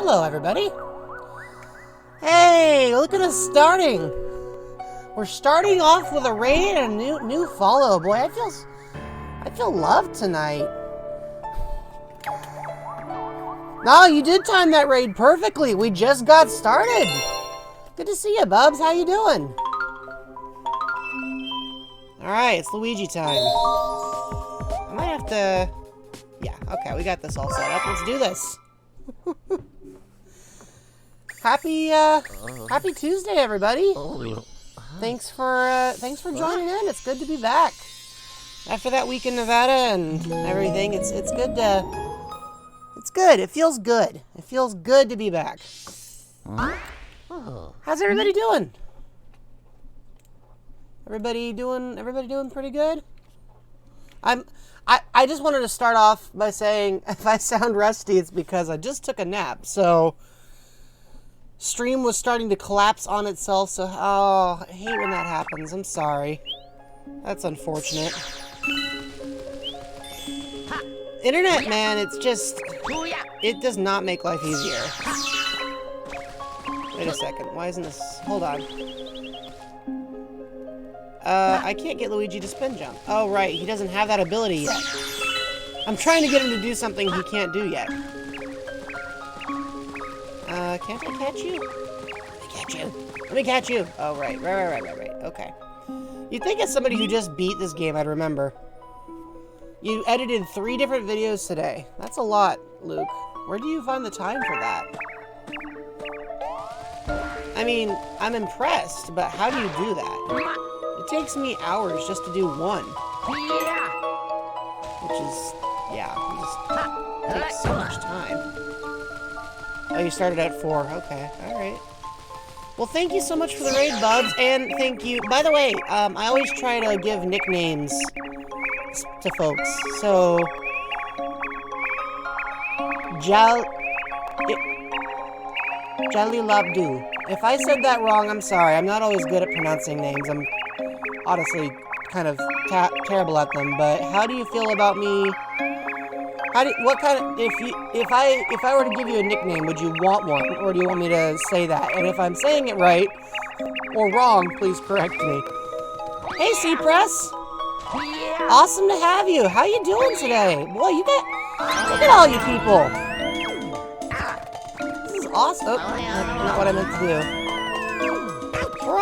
Hello, everybody. Hey, look at us starting. We're starting off with a raid and a new follow. Boy, I feel loved tonight. No, you did time that raid perfectly. We just got started. Good to see you, Bubs. How you doing? All right, it's Luigi time. I might have to... Yeah, okay, we got this all set up. Let's do this. Happy Tuesday, everybody. Thanks for joining in. It's good to be back. After that week in Nevada and everything, it's good to... It's good. It feels good. It feels good to be back. How's everybody doing? Everybody doing pretty good? I just wanted to start off by saying if I sound rusty, it's because I just took a nap. So stream was starting to collapse on itself. So I hate when that happens. I'm sorry. That's unfortunate. Internet, man, it's just, it does not make life easier. Wait a second. Why isn't this? Hold on. I can't get Luigi to spin jump. Oh, right. He doesn't have that ability yet. I'm trying to get him to do something he can't do yet. Can't I catch you? Let me catch you. Let me catch you. Oh, right. Right. Okay. You'd think as somebody who just beat this game, I'd remember. You edited 3 different videos today. That's a lot, Luke. Where do you find the time for that? I mean, I'm impressed, but how do you do that? It takes me hours just to do one. Which is, yeah, it just takes so much time. Oh, you started at 4. Okay, alright. Well, thank you so much for the raid, Bubs, and thank you. By the way, I always try to give nicknames to folks. So, Jalilabdu. If I said that wrong, I'm sorry. I'm not always good at pronouncing names. I'm honestly kind of terrible at them. But how do you feel about me? What kind of, if I were to give you a nickname, would you want one, or do you want me to say that? And if I'm saying it right or wrong, please correct me. Hey, C-Press. Awesome to have you. How you doing today? Boy, look at all you people. This is awesome. Oh, that's not what I meant to do. We're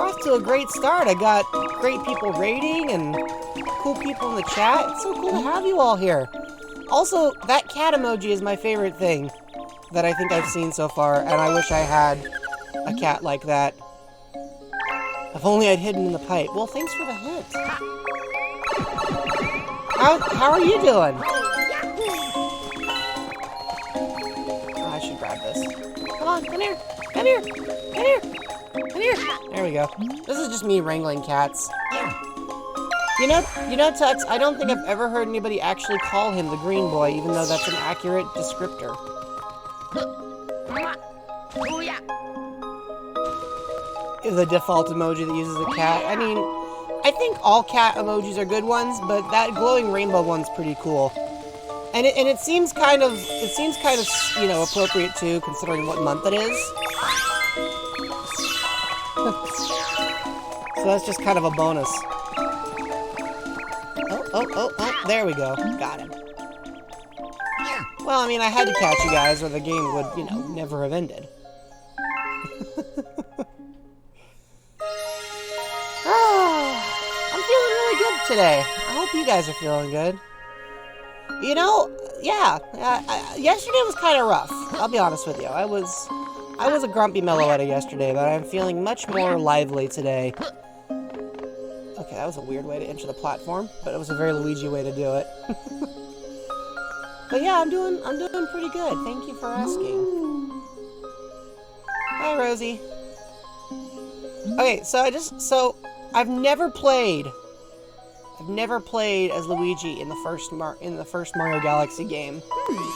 off to a great start. I got great people raiding and cool people in the chat. It's so cool to have you all here. Also, that cat emoji is my favorite thing that I think I've seen so far, and I wish I had a cat like that. If only I'd hidden in the pipe. Well, thanks for the hint. How are you doing? Oh, I should grab this. Come on, come here. Come here. Come here. Come here. There we go. This is just me wrangling cats. You know, Tux, I don't think I've ever heard anybody actually call him the green boy, even though that's an accurate descriptor. The default emoji that uses a cat. I mean, I think all cat emojis are good ones, but that glowing rainbow one's pretty cool. And it seems kind of you know, appropriate too, considering what month it is. So that's just kind of a bonus. Oh, there we go. Got him. Well, I mean, I had to catch you guys or the game would, you know, never have ended. I'm feeling really good today. I hope you guys are feeling good. You know, yeah, yesterday was kind of rough. I'll be honest with you. I was a grumpy Mellowetta yesterday, but I'm feeling much more lively today. Okay, that was a weird way to enter the platform, but it was a very Luigi way to do it. But yeah, I'm doing pretty good. Thank you for asking. Hi, Rosie. Okay, so I've never played as Luigi in the first Mario Galaxy game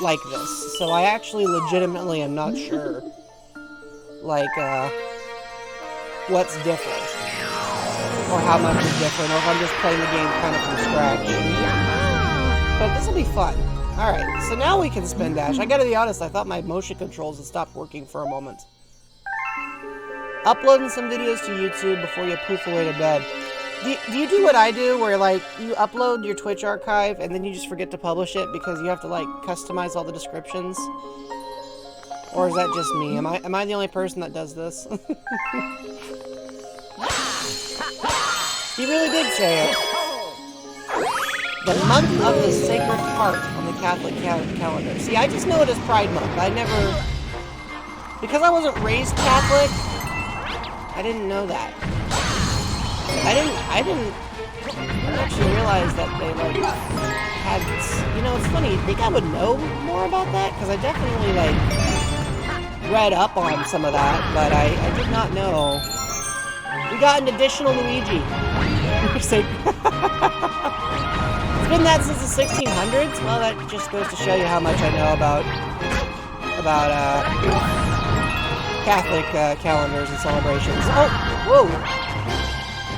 like this. So I actually legitimately am not sure, like, what's different. Or how much is different, or if I'm just playing the game kind of from scratch. But this will be fun. Alright, so now we can spin dash. I gotta be honest, I thought my motion controls had stopped working for a moment. Uploading some videos to YouTube before you poof away to bed. Do you do what I do, where, like, you upload your Twitch archive and then you just forget to publish it because you have to, like, customize all the descriptions? Or is that just me? Am I the only person that does this? He really did say it. The month of the Sacred Heart on the Catholic calendar. See, I just know it as Pride Month. I never... Because I wasn't raised Catholic, I didn't know that. I didn't actually realize that they, like, had... You know, it's funny. You'd think I would know more about that? Because I definitely, like, read up on some of that, but I did not know. We got an additional Luigi. It's been that since the 1600s? Well, that just goes to show you how much I know about Catholic calendars and celebrations. Oh, whoa!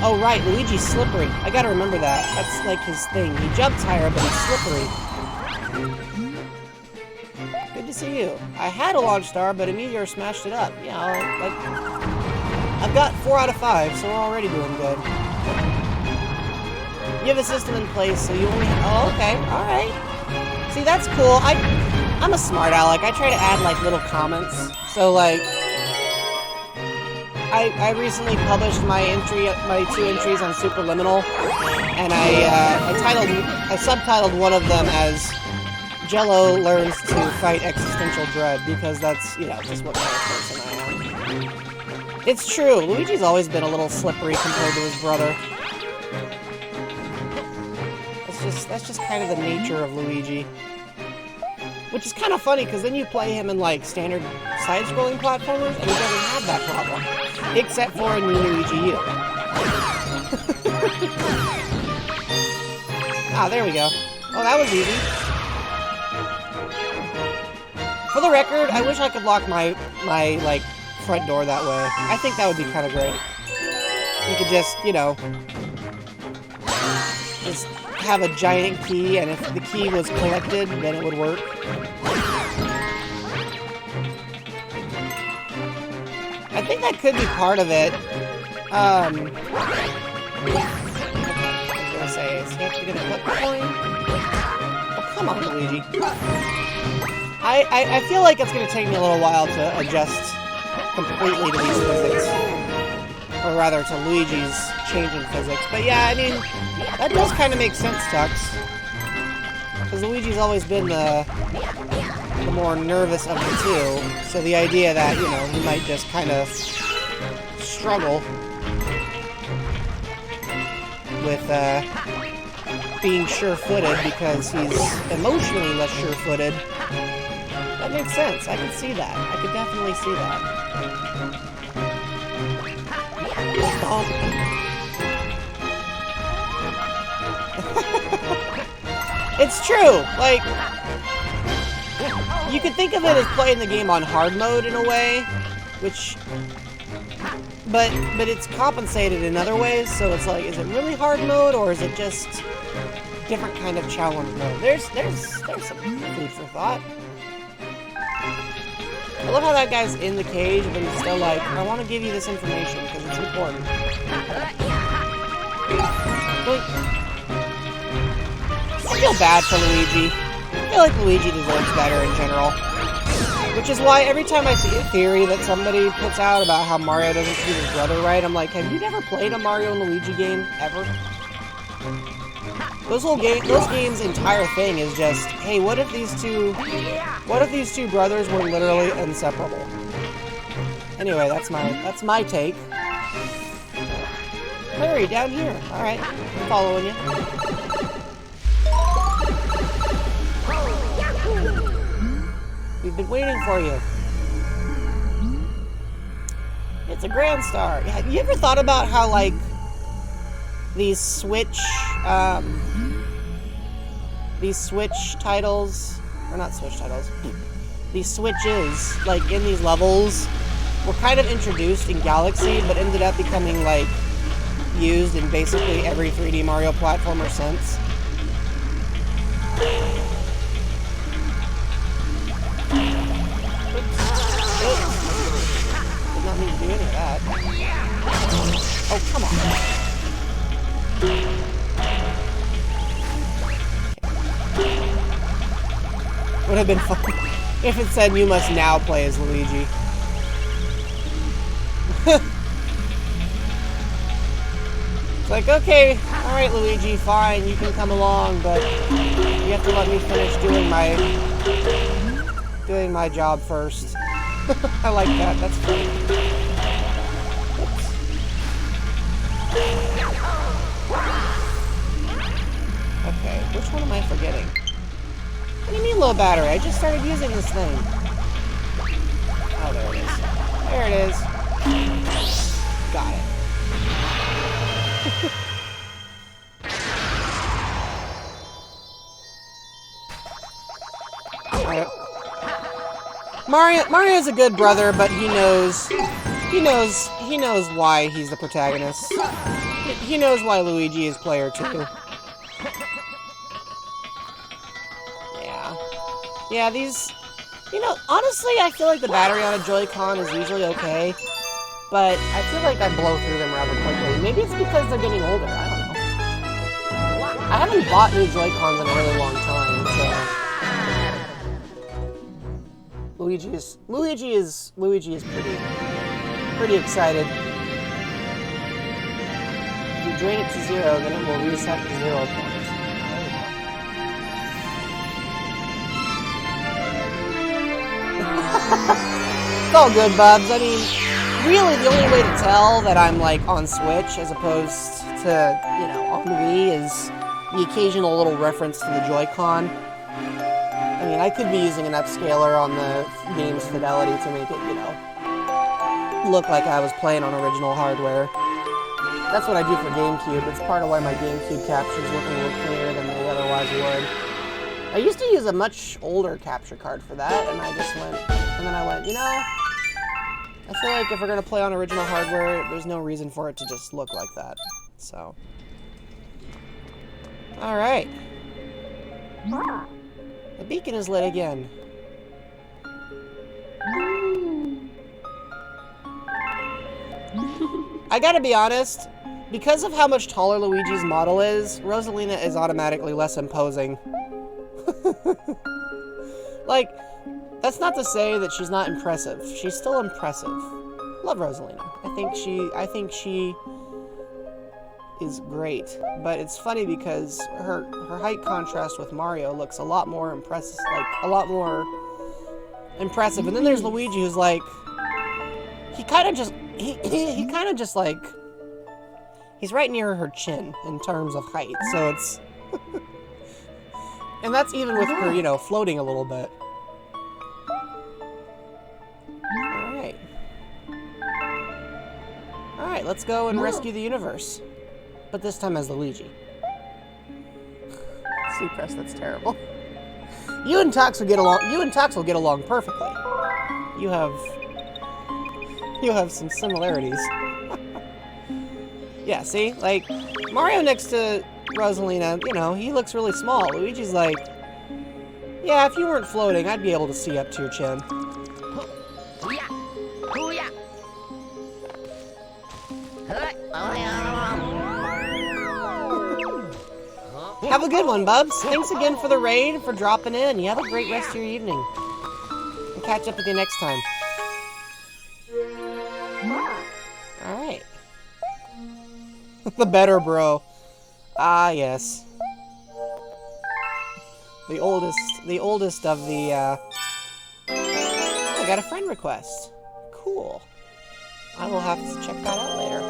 Oh, right, Luigi's slippery. I gotta remember that. That's like his thing. He jumps higher, but he's slippery. Good to see you. I had a launch star, but a meteor smashed it up. Yeah, I've got 4 out of 5, so we're already doing good. You have a system in place, so you only... Oh, okay. Alright. See, that's cool. I'm a smart aleck. I try to add, like, little comments. So, like... I recently published my 2 entries on Superliminal, and I subtitled one of them as Jello learns to fight existential dread, because that's, you know, just what kind of person I am. It's true, Luigi's always been a little slippery compared to his brother. That's just kind of the nature of Luigi. Which is kind of funny, because then you play him in, like, standard side-scrolling platformers, and he doesn't have that problem. Except for in New Luigi U. Ah, there we go. Oh, that was easy. For the record, I wish I could lock my like, front door that way. I think that would be kind of great. You could just, you know, just have a giant key, and if the key was collected, then it would work. I think that could be part of it. I was gonna say, is he actually gonna flip the coin? Oh, come on, Luigi. I feel like it's gonna take me a little while to adjust completely to these physics. Or rather, to Luigi's changing physics. But yeah, I mean, that does kind of make sense, Tux. Because Luigi's always been the more nervous of the two. So the idea that, you know, he might just kind of struggle with being sure-footed because he's emotionally less sure-footed. That makes sense. I can see that. I could definitely see that. It's true. Like, you could think of it as playing the game on hard mode in a way, which, but it's compensated in other ways. So it's like, is it really hard mode, or is it just different kind of challenge mode? There's some food for thought. I love how that guy's in the cage, but he's still like, I want to give you this information because it's important. But I feel bad for Luigi. I feel like Luigi deserves better in general. Which is why every time I see a theory that somebody puts out about how Mario doesn't treat his brother right, I'm like, have you never played a Mario and Luigi game, ever? Those games' entire thing is just, hey, what if these two brothers were literally inseparable? Anyway, that's my take. Hurry, down here. Alright, I'm following you. We've been waiting for you. It's a Grand Star. Have you ever thought about how, like, these Switch titles, or not Switch titles, these Switches, like, in these levels, were kind of introduced in Galaxy, but ended up becoming, like, used in basically every 3D Mario platformer since? don't need to do any of that. Oh, come on. Would have been fun if it said you must now play as Luigi. It's like, okay, alright Luigi, fine, you can come along, but you have to let me finish doing my job first. I like that, that's funny. Oops. Okay, which one am I forgetting? What do you mean low battery? I just started using this thing. Oh, there it is. There it is. Got it. Mario's a good brother, but he knows why he's the protagonist. He knows why Luigi is player 2. Yeah, these, honestly, I feel like the battery on a Joy-Con is usually okay, but I feel like I blow through them rather quickly. Maybe it's because they're getting older, I don't know. I haven't bought new Joy-Cons in a really long time, so... Luigi is pretty excited. If you drain it to 0, then it will reset to 0 points. It's all good, Bubs. I mean, really, the only way to tell that I'm, like, on Switch as opposed to, on Wii is the occasional little reference to the Joy-Con. I mean, I could be using an upscaler on the game's fidelity to make it, look like I was playing on original hardware. That's what I do for GameCube. It's part of why my GameCube captures look a little clearer than they otherwise would. I used to use a much older capture card for that, and I went, I feel like if we're going to play on original hardware, there's no reason for it to just look like that. So. Alright. The beacon is lit again. I gotta be honest, because of how much taller Luigi's model is, Rosalina is automatically less imposing. Like, that's not to say that she's not impressive. She's still impressive. Love Rosalina. I think she is great. But it's funny because her height contrast with Mario looks a lot more impressive, And then there's Luigi, who's like, he kind of just like, he's right near her chin in terms of height. So it's, and that's even with her, floating a little bit. Alright, let's go and rescue the universe. But this time as Luigi. C-Press, that's terrible. You and Tox will get along perfectly. You have some similarities. Yeah, see? Like, Mario next to Rosalina, he looks really small. Luigi's like, yeah, if you weren't floating, I'd be able to see up to your chin. Have a good one, Bubs. Thanks again for the raid, for dropping in. You have a great rest of your evening. I'll catch up with you next time. Alright. The better bro. Ah, yes. The oldest of the, I got a friend request. Cool. I will have to check that out later.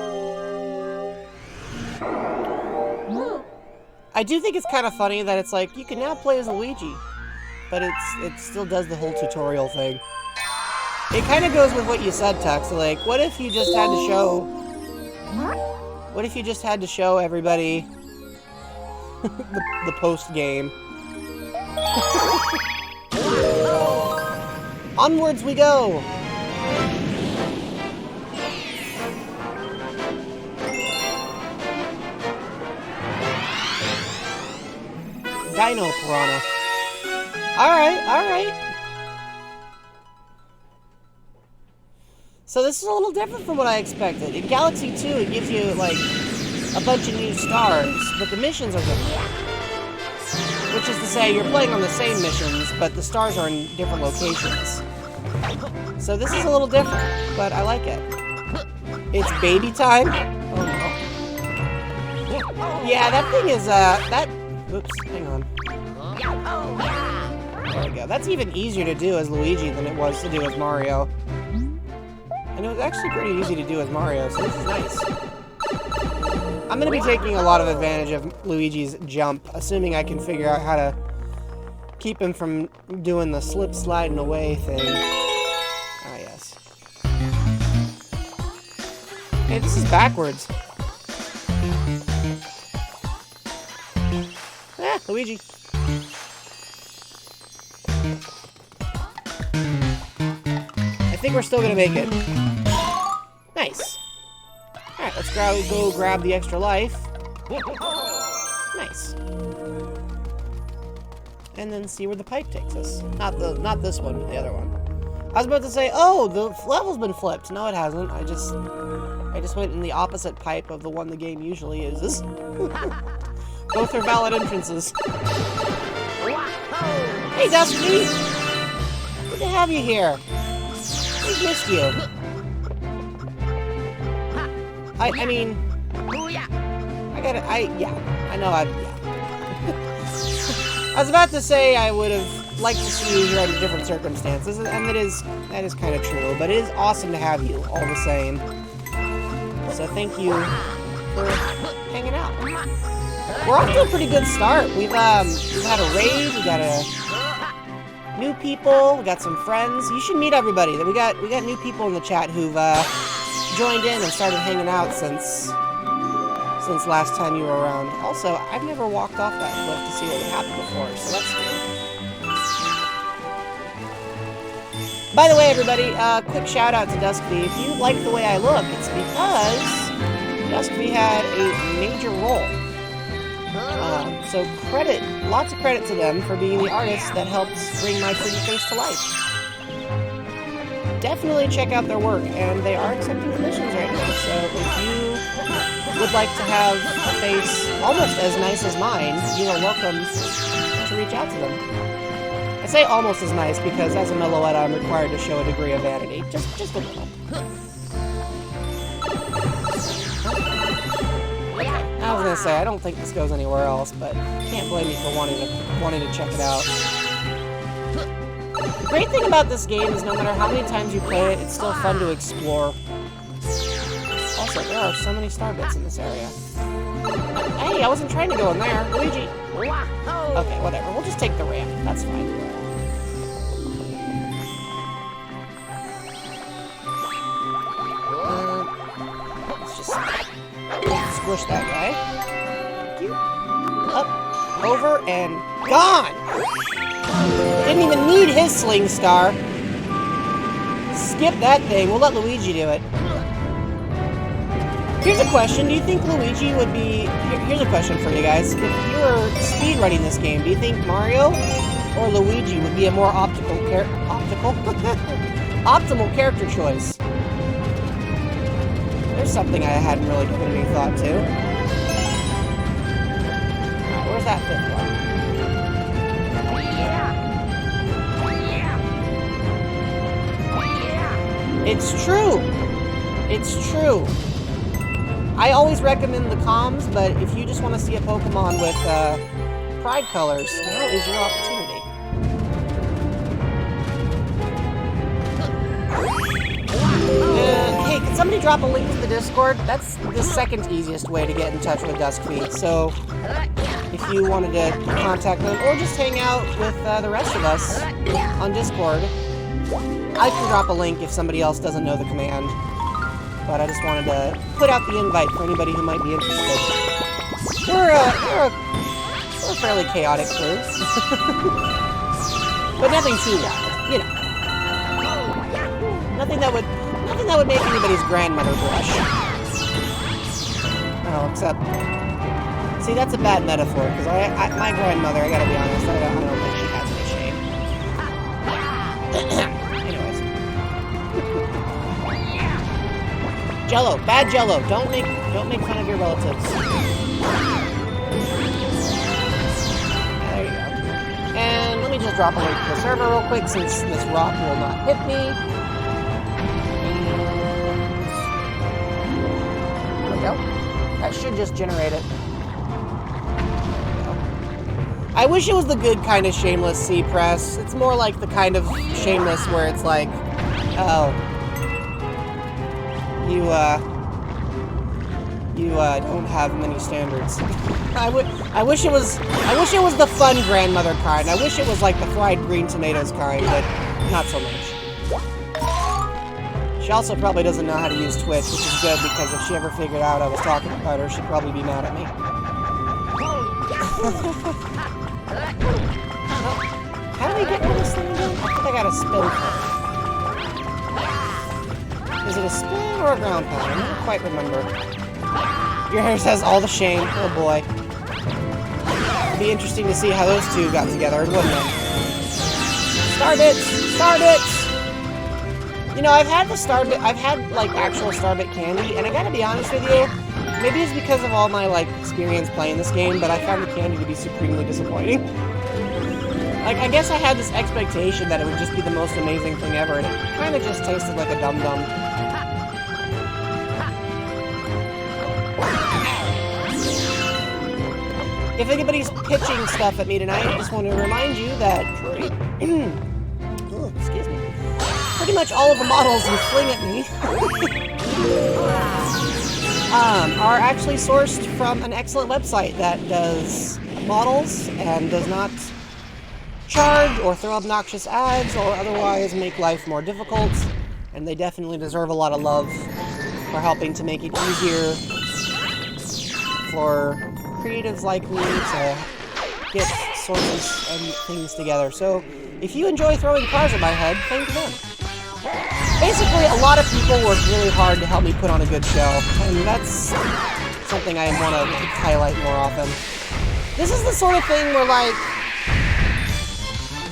I do think it's kind of funny that it's like, you can now play as Luigi, but it still does the whole tutorial thing. It kind of goes with what you said, Tux. Like, what if you just had to show everybody the post-game? Onwards we go! Dino Piranha. Alright. So this is a little different from what I expected. In Galaxy 2, it gives you, like, a bunch of new stars, but the missions are different. Which is to say, you're playing on the same missions, but the stars are in different locations. So this is a little different, but I like it. It's baby time? Oh no. Yeah, that thing is, oops, hang on. There we go. That's even easier to do as Luigi than it was to do as Mario. And it was actually pretty easy to do as Mario, so this is nice. I'm going to be taking a lot of advantage of Luigi's jump, assuming I can figure out how to keep him from doing the slip sliding away thing. Ah, yes. Hey, this is backwards. Ah, Luigi. I think we're still gonna make it. Nice. Alright, let's go grab the extra life. Nice. And then see where the pipe takes us. Not this one, but the other one. I was about to say, oh, the level's been flipped. No, it hasn't. I just went in the opposite pipe of the one the game usually uses. Both are valid entrances. Hey, Dusty! Good to have you here. We've missed you. I mean... yeah. I was about to say I would have liked to see you here under different circumstances, and that is kind of true, but it is awesome to have you, all the same. So thank you for hanging out. We're off to a pretty good start. We've had a raid, we got new people, we got some friends. You should meet everybody. We got new people in the chat who've joined in and started hanging out since last time you were around. Also, I've never walked off that cliff to see what would happen before, so that's cool. By the way, everybody, quick shout out to Duskby. If you like the way I look, it's because Duskby had a major role. So lots of credit to them for being the artists that helped bring my pretty face to life. Definitely check out their work, and they are accepting commissions right now, so if you would like to have a face almost as nice as mine, you are welcome to reach out to them. I say almost as nice because as a Meloetta, I'm required to show a degree of vanity. Just a little. I was gonna say, I don't think this goes anywhere else, but can't blame you for wanting to check it out. The great thing about this game is no matter how many times you play it, it's still fun to explore. Also, there are so many star bits in this area. Hey, I wasn't trying to go in there. Luigi! Okay, whatever. We'll just take the ramp. That's fine. Let's just squish that guy. Thank you. Up, over, and gone! Didn't even need his sling star. Skip that thing. We'll let Luigi do it. Here's a question. Do you think Luigi would be... Here's a question for you guys. If you were speedrunning this game, do you think Mario or Luigi would be a more optimal character choice? There's something I hadn't really given any thought to. Alright, where's that fifth one? It's true! It's true! I always recommend the comms, but if you just want to see a Pokemon with pride colors, now is your opportunity. Hey, can somebody drop a link to the Discord? That's the second easiest way to get in touch with Duskby, so if you wanted to contact them, or just hang out with the rest of us on Discord, I can drop a link if somebody else doesn't know the command. But I just wanted to put out the invite for anybody who might be interested. We're a fairly chaotic crew. But nothing too wild, you know. Nothing that would make anybody's grandmother blush. Oh, except... See, that's a bad metaphor, because my grandmother, I gotta be honest, I don't think she has any shame. Anyways. Jello, bad Jello. Don't make fun of your relatives. There you go. And let me just drop away to the server real quick since this rock will not hit me. There we go. That should just generate it. I wish it was the good kind of shameless C-press. It's more like the kind of shameless where it's like, oh, you don't have many standards. I wish it was the fun grandmother kind. I wish it was like the fried green tomatoes kind, but not so much. She also probably doesn't know how to use Twitch, which is good because if she ever figured out I was talking about her, she'd probably be mad at me. How do we get rid of this thing again? I think I got a spin for it. Is it a spin or a ground pound? I don't quite remember. Your hair says all the shame. Oh boy. It'd be interesting to see how those two got together, wouldn't it? Starbits! Starbits! You know, I've had like actual Starbit candy, and I gotta be honest with you, maybe it's because of all my like experience playing this game, but I found the candy to be supremely disappointing. Like, I guess I had this expectation that it would just be the most amazing thing ever, and it kind of just tasted like a dum-dum. If anybody's pitching stuff at me tonight, I just want to remind you that oh, excuse me. Pretty much all of the models you fling at me are actually sourced from an excellent website that does models and does not charge or throw obnoxious ads or otherwise make life more difficult, and they definitely deserve a lot of love for helping to make it easier for creatives like me to get sources and things together. So if you enjoy throwing cars at my head, thank them. Basically, a lot of people work really hard to help me put on a good show, and that's something I want to highlight more often. This is the sort of thing where, like,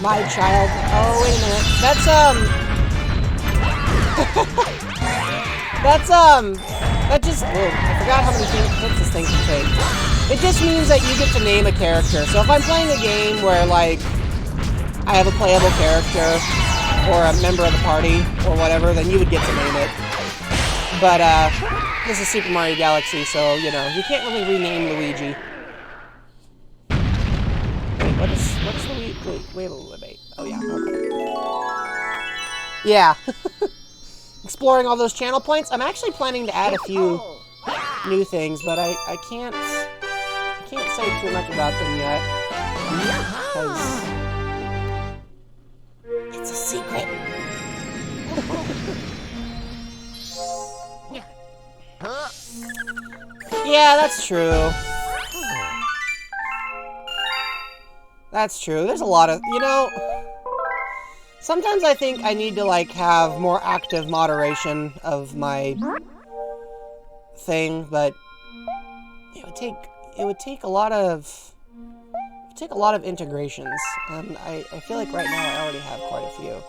my child... Oh, wait a minute. That just... Whoa, I forgot how many hits this thing can take. It just means that you get to name a character. So if I'm playing a game where, like, I have a playable character or a member of the party or whatever, then you would get to name it. But, this is Super Mario Galaxy, so, you know, you can't really rename Luigi. What's Luigi? Wait a little bit. Oh, yeah, okay. Yeah. Exploring all those channel points. I'm actually planning to add a few new things, but I can't say too much about them yet. Because it's a secret. Yeah, that's true. That's true. There's a lot of, you know, sometimes I think I need to, like, have more active moderation of my thing, but it would take a lot of integrations, and I feel like right now I already have quite a few.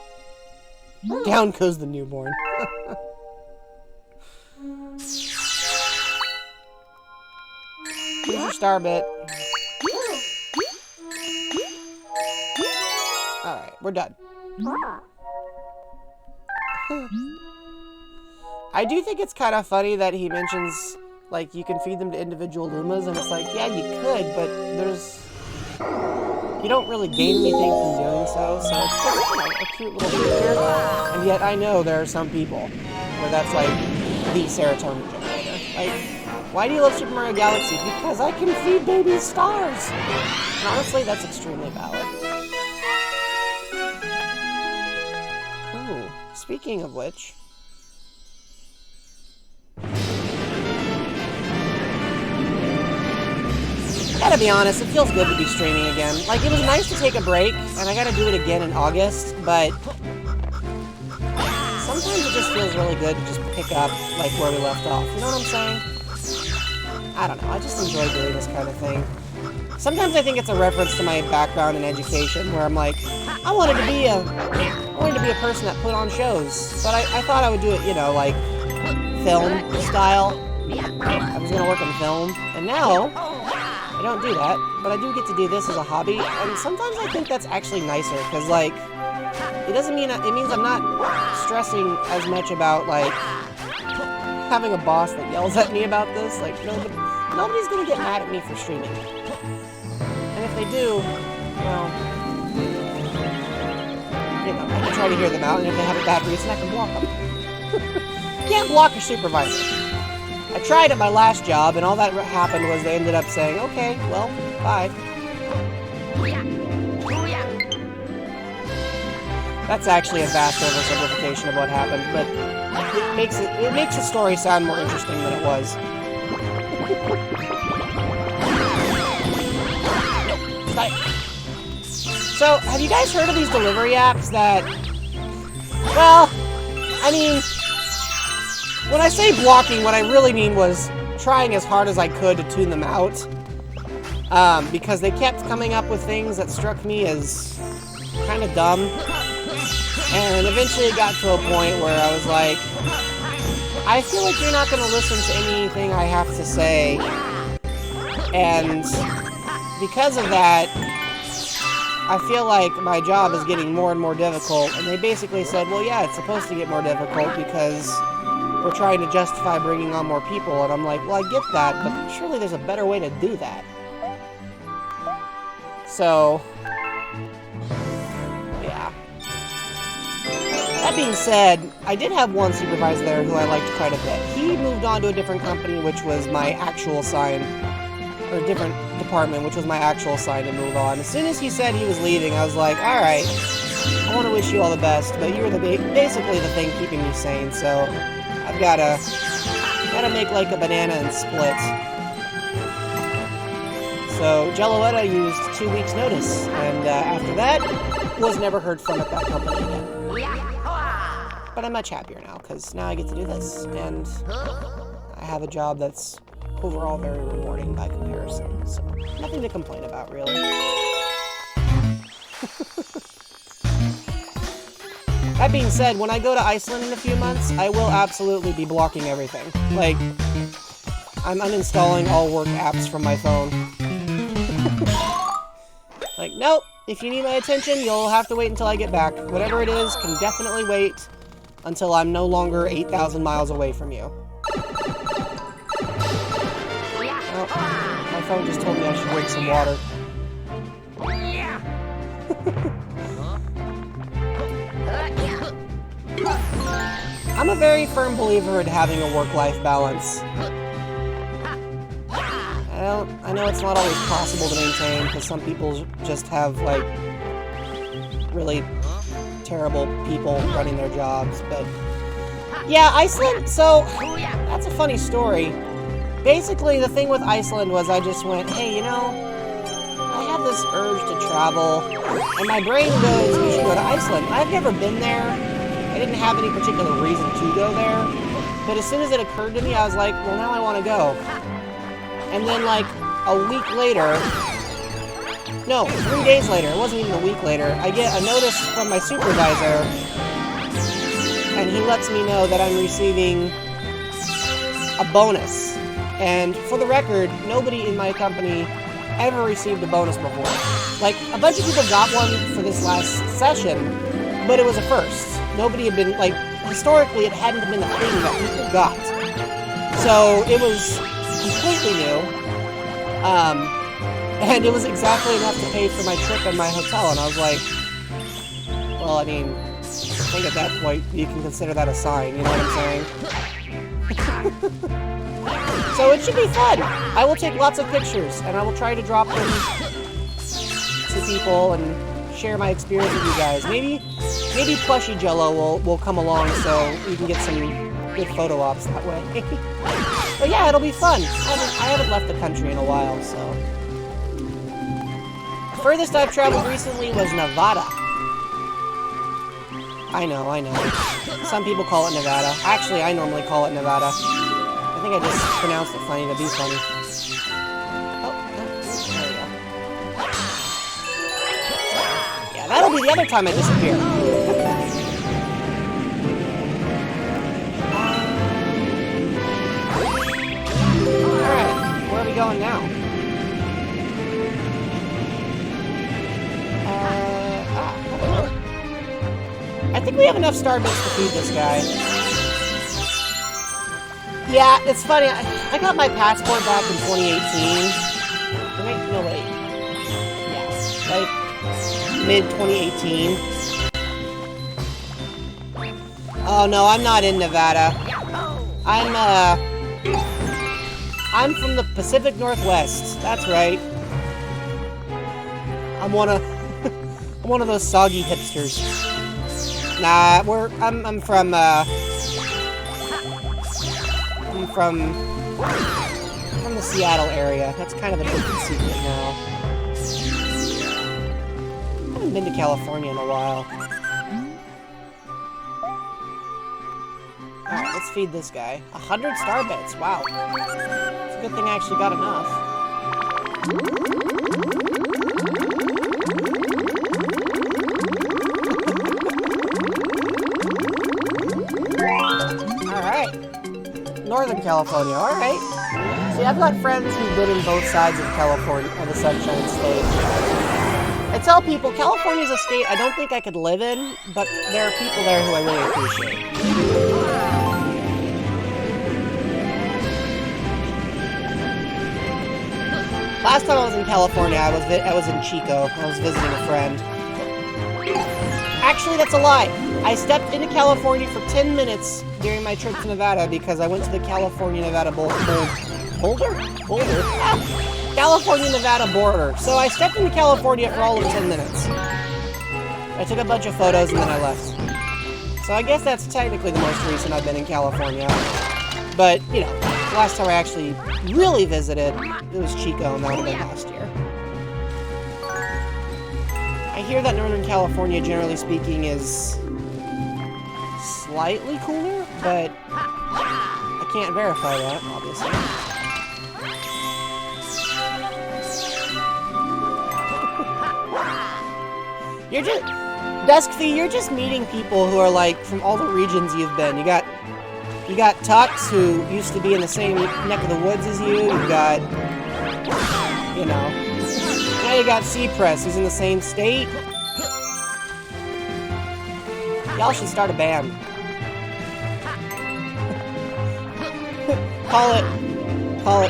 Down goes the newborn. Here's your Starbit. Alright, we're done. I do think it's kind of funny that he mentions, like, you can feed them to individual Lumas, and it's like, yeah, you could, but you don't really gain anything from doing so, so it's just, you know, a cute little feature. And yet I know there are some people where that's, like, the serotonin generator. Like, why do you love Super Mario Galaxy? Because I can feed babies stars! And honestly, that's extremely valid. Ooh, speaking of which... I gotta be honest, it feels good to be streaming again. Like, it was nice to take a break, and I gotta do it again in August, but... sometimes it just feels really good to just pick up, like, where we left off. You know what I'm saying? I don't know, I just enjoy doing this kind of thing. Sometimes I think it's a reference to my background in education, where I'm like, I wanted to be a person that put on shows, but I thought I would do it, you know, like, film style. I was gonna work in film, and now I don't do that, but I do get to do this as a hobby, and sometimes I think that's actually nicer, because, like, it doesn't mean, it means I'm not stressing as much about, like, having a boss that yells at me about this. Like, nobody's gonna get mad at me for streaming. And if they do, well, you know, I can try to hear them out, and if they have a bad reason, I can block them. You can't block your supervisor. I tried at my last job, and all that happened was they ended up saying, okay, well, bye. That's actually a vast oversimplification of what happened, but it makes the story sound more interesting than it was. So, have you guys heard of these delivery apps that, well, I mean, when I say blocking, what I really mean was trying as hard as I could to tune them out, because they kept coming up with things that struck me as kind of dumb, and eventually it got to a point where I was like, I feel like you're not going to listen to anything I have to say, and because of that, I feel like my job is getting more and more difficult, and they basically said, well, yeah, it's supposed to get more difficult because we're trying to justify bringing on more people, and I'm like, well, I get that, but surely there's a better way to do that. So, yeah. That being said, I did have one supervisor there who I liked quite a bit. He moved on to a different company, which was my actual sign, or a different department, which was my actual sign to move on. As soon as he said he was leaving, I was like, alright, I want to wish you all the best, but you're basically the thing keeping me sane, so I've gotta make like a banana and split. So Jelloetta used 2 weeks notice, and after that, was never heard from at that company again. But I'm much happier now, because now I get to do this, and I have a job that's overall very rewarding by comparison, so nothing to complain about, really. That being said, when I go to Iceland in a few months, I will absolutely be blocking everything. Like, I'm uninstalling all work apps from my phone. Like, nope, if you need my attention, you'll have to wait until I get back. Whatever it is can definitely wait until I'm no longer 8,000 miles away from you. Oh, my phone just told me I should drink some water. I'm a very firm believer in having a work-life balance. I know it's not always possible to maintain, because some people just have, like, really terrible people running their jobs, but... Yeah, Iceland, so, that's a funny story. Basically, the thing with Iceland was I just went, hey, you know, I have this urge to travel, and my brain goes, you should go to Iceland. I've never been there. I didn't have any particular reason to go there, but as soon as it occurred to me, I was like, well, now I want to go. And then, like, a week later, no, 3 days later, it wasn't even a week later, I get a notice from my supervisor, and he lets me know that I'm receiving a bonus. And for the record, nobody in my company ever received a bonus before. Like, a bunch of people got one for this last session, but it was a first. Nobody had been, like, historically it hadn't been a thing that people got. So it was completely new. And it was exactly enough to pay for my trip and my hotel, and I was like, well, I mean, I think at that point you can consider that a sign, you know what I'm saying? So it should be fun. I will take lots of pictures, and I will try to drop them to people and share my experience with you guys. Maybe Plushy Jello will come along so you can get some good photo ops that way. But yeah, it'll be fun. I haven't left the country in a while, so. The furthest I've traveled recently was Nevada. I know. Some people call it Nevada. Actually, I normally call it Nevada. I think I just pronounced it funny to be funny. Oh, there we go. Yeah, that'll be the other time I disappear. on now? Hello. I think we have enough star bits to feed this guy. Yeah, it's funny. I got my passport back in 2018. No, wait. Yeah, like mid-2018. Oh no, I'm not in Nevada. I'm from the Pacific Northwest. That's right. I'm one of those soggy hipsters. Nah, I'm from the Seattle area. That's kind of a different secret now. I haven't been to California in a while. Alright, let's feed this guy. 100 star bits, wow. It's a good thing I actually got enough. Alright. Northern California, alright. See, I've got friends who've been in both sides of California, of the Sunshine State. I tell people, California's a state I don't think I could live in, but there are people there who I really appreciate. Last time I was in California, I was in Chico. I was visiting a friend. Actually, that's a lie. I stepped into California for 10 minutes during my trip to Nevada because I went to the California-Nevada Boulder? California-Nevada border. So I stepped into California for all of 10 minutes. I took a bunch of photos and then I left. So I guess that's technically the most recent I've been in California. But, you know, last time I actually really visited, it was Chico, and that would have been last year. I hear that Northern California, generally speaking, is slightly cooler, but I can't verify that, obviously. You're just... Duskfee, you're just meeting people who are, like, from all the regions you've been. You got Tux, who used to be in the same neck of the woods as you. You've got, you know... Now you got C-Press, who's in the same state. Y'all should start a band. Call it.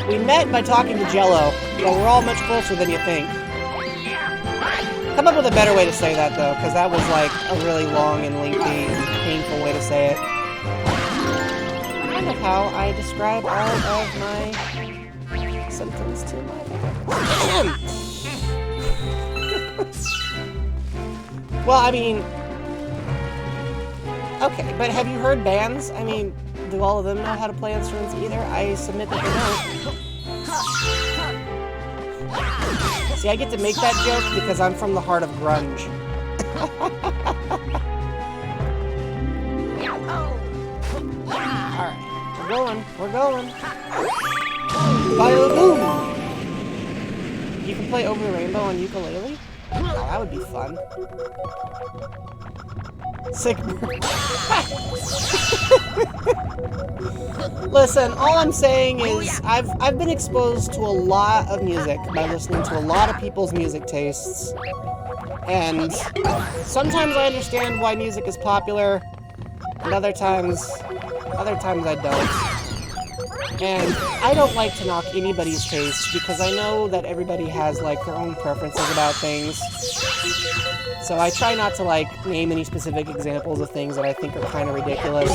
We met by talking to Jello, but we're all much closer than you think. Come up with a better way to say that, though, because that was, like, a really long and lengthy and painful way to say it. Kind of how I describe all of my symptoms to my victim. Well, I mean... Okay, but have you heard bands? I mean, do all of them know how to play instruments either? I submit that they don't. See, I get to make that joke because I'm from the heart of grunge. Alright, we're going. Boom! You can play Over the Rainbow on ukulele? Oh, that would be fun. Sick. Listen, all I'm saying is I've been exposed to a lot of music by listening to a lot of people's music tastes. And sometimes I understand why music is popular, and other times I don't. And I don't like to knock anybody's taste because I know that everybody has like their own preferences about things. So I try not to like name any specific examples of things that I think are kind of ridiculous.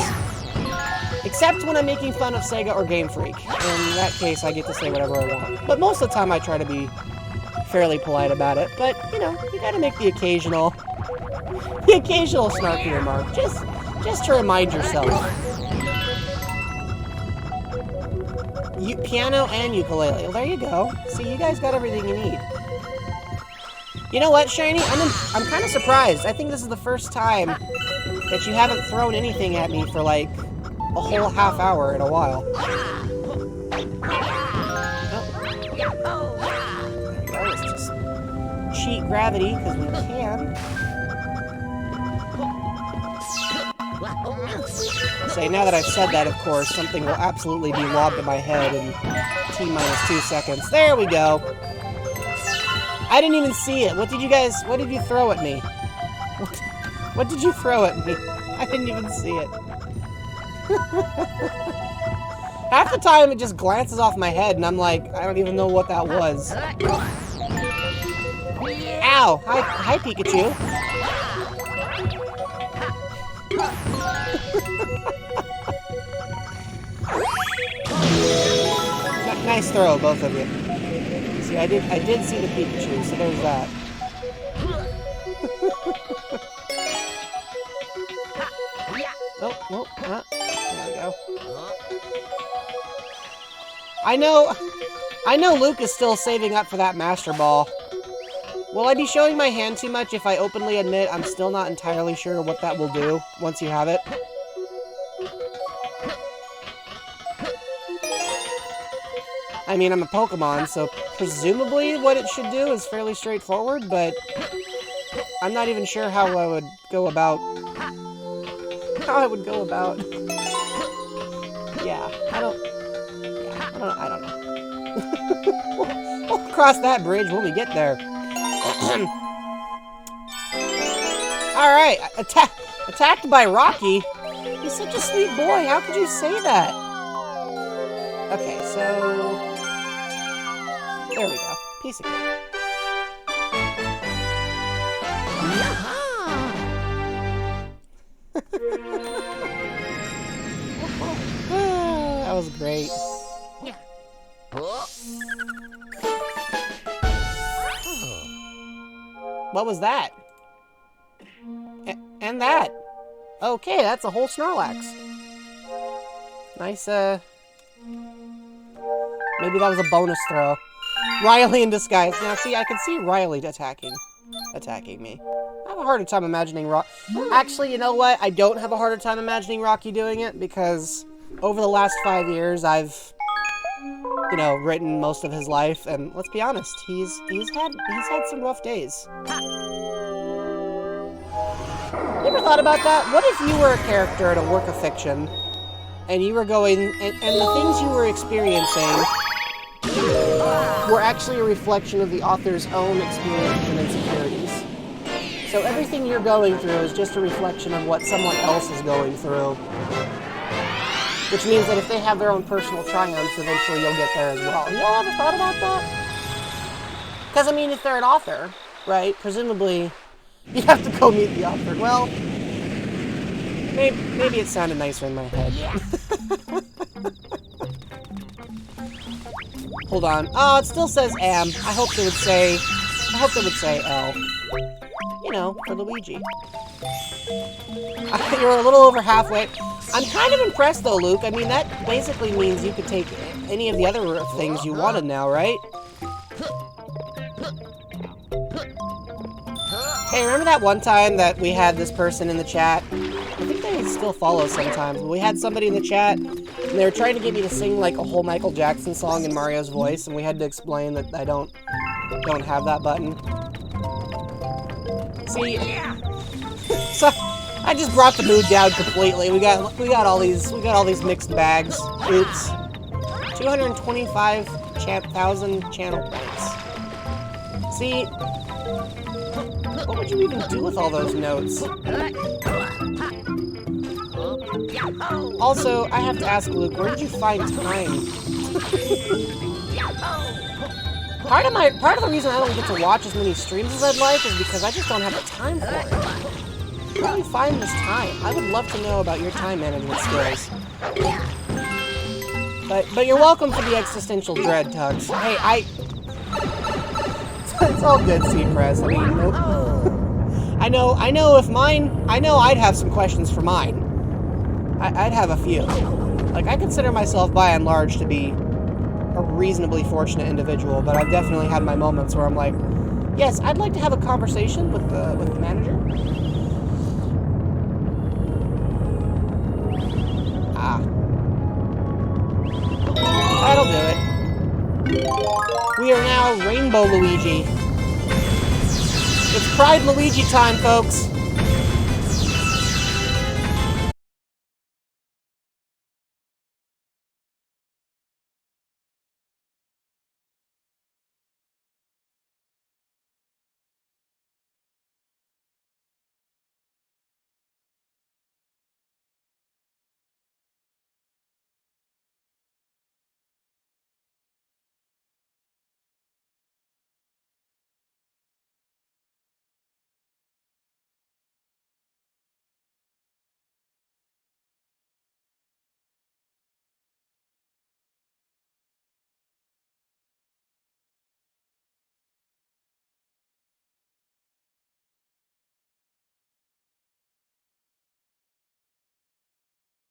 Except when I'm making fun of Sega or Game Freak. In that case, I get to say whatever I want. But most of the time I try to be fairly polite about it. But, you know, you gotta make the occasional snarky remark. Just to remind yourself. Piano and ukulele. Well, there you go. See, you guys got everything you need. You know what, Shiny? I'm kind of surprised. I think this is the first time that you haven't thrown anything at me for, like, a whole half hour in a while. Oh. There we go. Let's just cheat gravity, because we can. Say, now that I've said that, of course, something will absolutely be lobbed in my head in T-2 seconds. There we go. I didn't even see it. What did you throw at me? What did you throw at me? I didn't even see it. Half the time it just glances off my head and I'm like, I don't even know what that was. Ow! Hi Pikachu. Nice throw, both of you. See, I did see the Pikachu, so there's that. Oh, there we go. I know Luke is still saving up for that Master Ball. Will I be showing my hand too much if I openly admit I'm still not entirely sure what that will do once you have it? I mean, I'm a Pokemon, so presumably what it should do is fairly straightforward, but I'm not even sure how I would go about... Yeah, I don't know. We'll cross that bridge when we get there. Alright, attacked by Rocky? He's such a sweet boy, how could you say that? Okay, so... There we go. Piece of cake. That was great. What was that? And that. Okay, that's a whole Snorlax. Nice, maybe that was a bonus throw. Riley in disguise. Now, see, I can see Riley attacking me. I have a harder time imagining Rocky. Actually, you know what? I don't have a harder time imagining Rocky doing it because over the last 5 years, I've, you know, written most of his life, and let's be honest, he's had some rough days. You ever thought about that? What if you were a character in a work of fiction, and you were going, and the things you were experiencing were actually a reflection of the author's own experience and insecurities. So everything you're going through is just a reflection of what someone else is going through. Which means that if they have their own personal triumphs, eventually you'll get there as well. Y'all ever thought about that? Because, I mean, if they're an author, right, presumably you have to go meet the author. Well, maybe it sounded nicer in my head. Hold on. Oh, it still says M. I hope they would say L. You know, for Luigi. You're a little over halfway. I'm kind of impressed though, Luke. I mean, that basically means you could take any of the other things you wanted now, right? Hey, remember that one time that we had this person in the chat? I think they still follow sometimes. We had somebody in the chat, and they were trying to get me to sing like a whole Michael Jackson song in Mario's voice, and we had to explain that I don't have that button. See, so I just brought the mood down completely. We got all these mixed bags. Oops. 225,000 channel points. See, what would you even do with all those notes? Also, I have to ask Luke, where did you find time? Part of the reason I don't get to watch as many streams as I'd like is because I just don't have the time for it. Where do you find this time? I would love to know about your time management skills. But you're welcome for the existential dread, Tugs. Hey, it's all good, C-Press. I mean, nope. I know I'd have some questions for mine. I'd have a few. Like, I consider myself by and large to be a reasonably fortunate individual, but I've definitely had my moments where I'm like, yes, I'd like to have a conversation with the manager. That'll do it. We are now Rainbow Luigi. It's Pride Luigi time, folks.